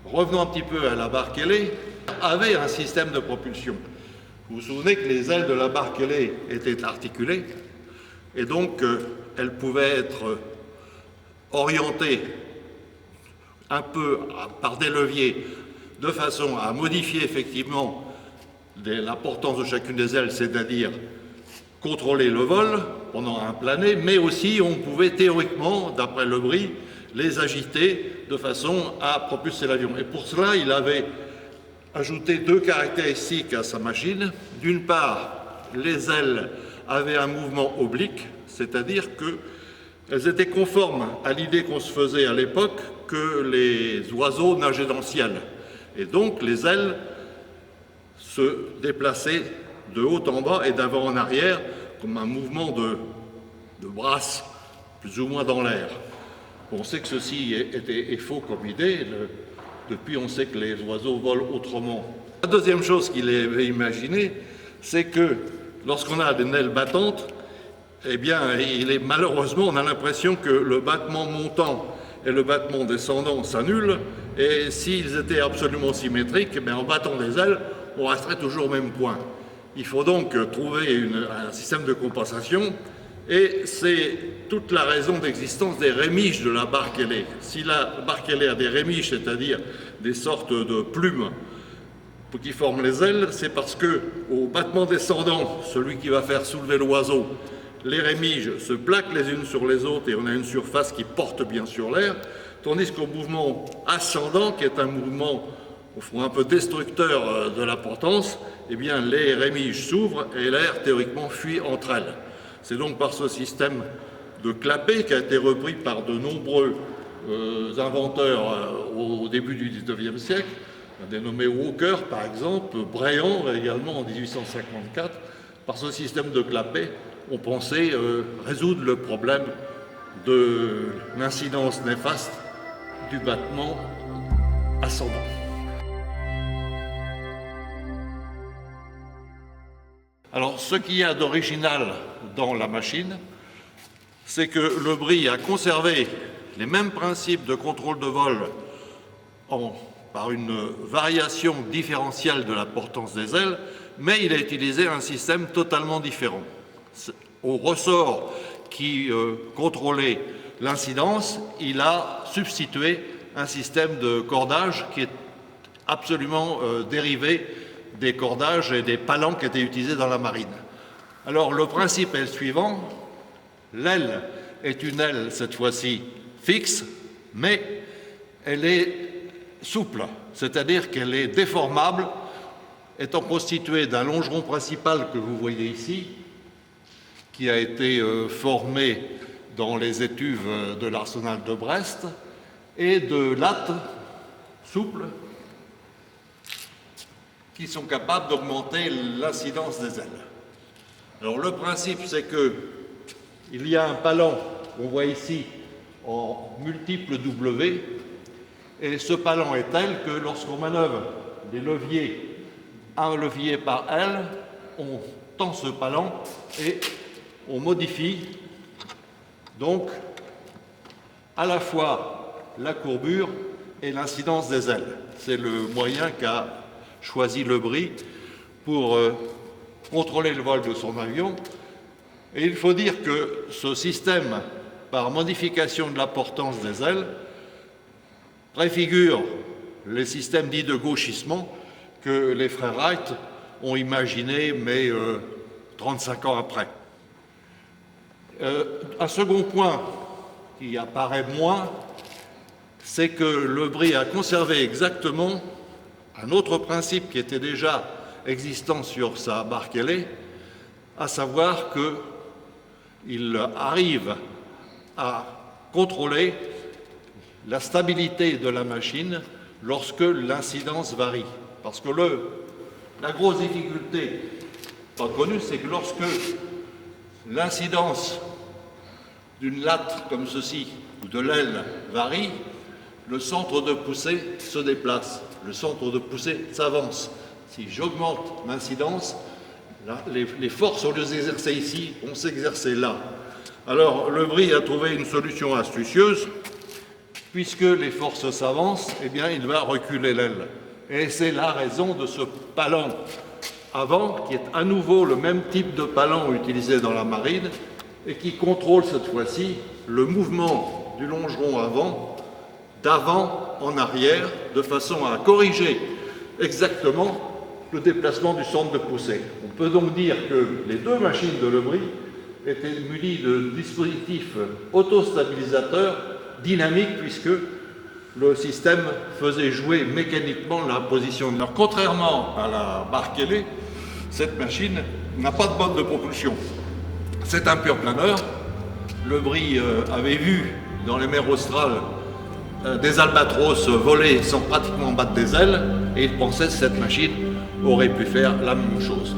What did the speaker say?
revenons un petit peu à la barque ailée, avait un système de propulsion. Vous vous souvenez que les ailes de la barque ailée étaient articulées et donc elles pouvaient être orientées un peu par des leviers de façon à modifier effectivement l'importance de chacune des ailes, c'est-à-dire contrôler le vol pendant un plané, mais aussi on pouvait théoriquement, d'après Le Bris, les agiter de façon à propulser l'avion. Et pour cela, il avait ajouté deux caractéristiques à sa machine. D'une part, les ailes avaient un mouvement oblique, c'est-à-dire qu'elles étaient conformes à l'idée qu'on se faisait à l'époque que les oiseaux nageaient dans le ciel. Et donc les ailes se déplaçaient de haut en bas et d'avant en arrière comme un mouvement de brasse, plus ou moins dans l'air. On sait que ceci est faux comme idée. Depuis, on sait que les oiseaux volent autrement. La deuxième chose qu'il avait imaginée, c'est que lorsqu'on a des ailes battantes, eh bien, malheureusement, on a l'impression que le battement montant et le battement descendant s'annulent, et s'ils étaient absolument symétriques, eh bien, en battant des ailes, on resterait toujours au même point. Il faut donc trouver un système de compensation, et c'est toute la raison d'existence des rémiges de la barque ailée. Si la barque ailée a des rémiges, c'est-à-dire des sortes de plumes qui forment les ailes, c'est parce que au battement descendant, celui qui va faire soulever l'oiseau, les rémiges se plaquent les unes sur les autres et on a une surface qui porte bien sur l'air, tandis qu'au mouvement ascendant, qui est un mouvement au fond un peu destructeur de la portance, eh bien les rémiges s'ouvrent et l'air théoriquement fuit entre elles. C'est donc par ce système de clapet qui a été repris par de nombreux inventeurs au début du XIXe siècle, dénommé Walker par exemple, Bréant également en 1854. Par ce système de clapet, on pensait résoudre le problème de l'incidence néfaste du battement ascendant. Alors, ce qu'il y a d'original dans la machine, c'est que Le Bris a conservé les mêmes principes de contrôle de vol par une variation différentielle de la portance des ailes, mais il a utilisé un système totalement différent. Au ressort qui contrôlait l'incidence, il a substitué un système de cordage qui est absolument dérivé des cordages et des palans qui étaient utilisés dans la marine. Alors le principe est le suivant, l'aile est une aile cette fois-ci fixe, mais elle est souple, c'est-à-dire qu'elle est déformable, étant constituée d'un longeron principal que vous voyez ici, qui a été formé dans les étuves de l'arsenal de Brest, et de lattes souples qui sont capables d'augmenter l'incidence des ailes. Alors le principe, c'est qu'il y a un palan qu'on voit ici en multiples W, et ce palan est tel que lorsqu'on manœuvre des leviers, un levier par aile, on tend ce palan et on modifie donc à la fois la courbure et l'incidence des ailes. C'est le moyen qu'a choisi Le Bris pour contrôler le vol de son avion. Et il faut dire que ce système, par modification de la portance des ailes, préfigure les systèmes dits de gauchissement que les frères Wright ont imaginés, mais 35 ans après. Un second point qui apparaît moins, c'est que Le Bris a conservé exactement un autre principe qui était déjà existant sur sa barque ailée, à savoir qu'il arrive à contrôler la stabilité de la machine lorsque l'incidence varie. Parce que la grosse difficulté pas connue, c'est que lorsque l'incidence d'une latte comme ceci, ou de l'aile, varie, le centre de poussée se déplace, le centre de poussée s'avance. Si j'augmente l'incidence, les forces, au lieu de s'exercer ici, vont s'exercer là. Alors, Le Bris a trouvé une solution astucieuse, puisque les forces s'avancent, eh bien, il va reculer l'aile. Et c'est la raison de ce palan avant, qui est à nouveau le même type de palan utilisé dans la marine et qui contrôle cette fois-ci le mouvement du longeron avant, d'avant en arrière, de façon à corriger exactement le déplacement du centre de poussée. On peut donc dire que les deux machines de Lebris étaient munies de dispositifs autostabilisateurs dynamiques, puisque le système faisait jouer mécaniquement la position. Alors, contrairement à la barque ailée, cette machine n'a pas de mode de propulsion. C'est un pur planeur. Lebris avait vu dans les mers australes des albatros voler sans pratiquement battre des ailes, et il pensait que cette machine aurait pu faire la même chose.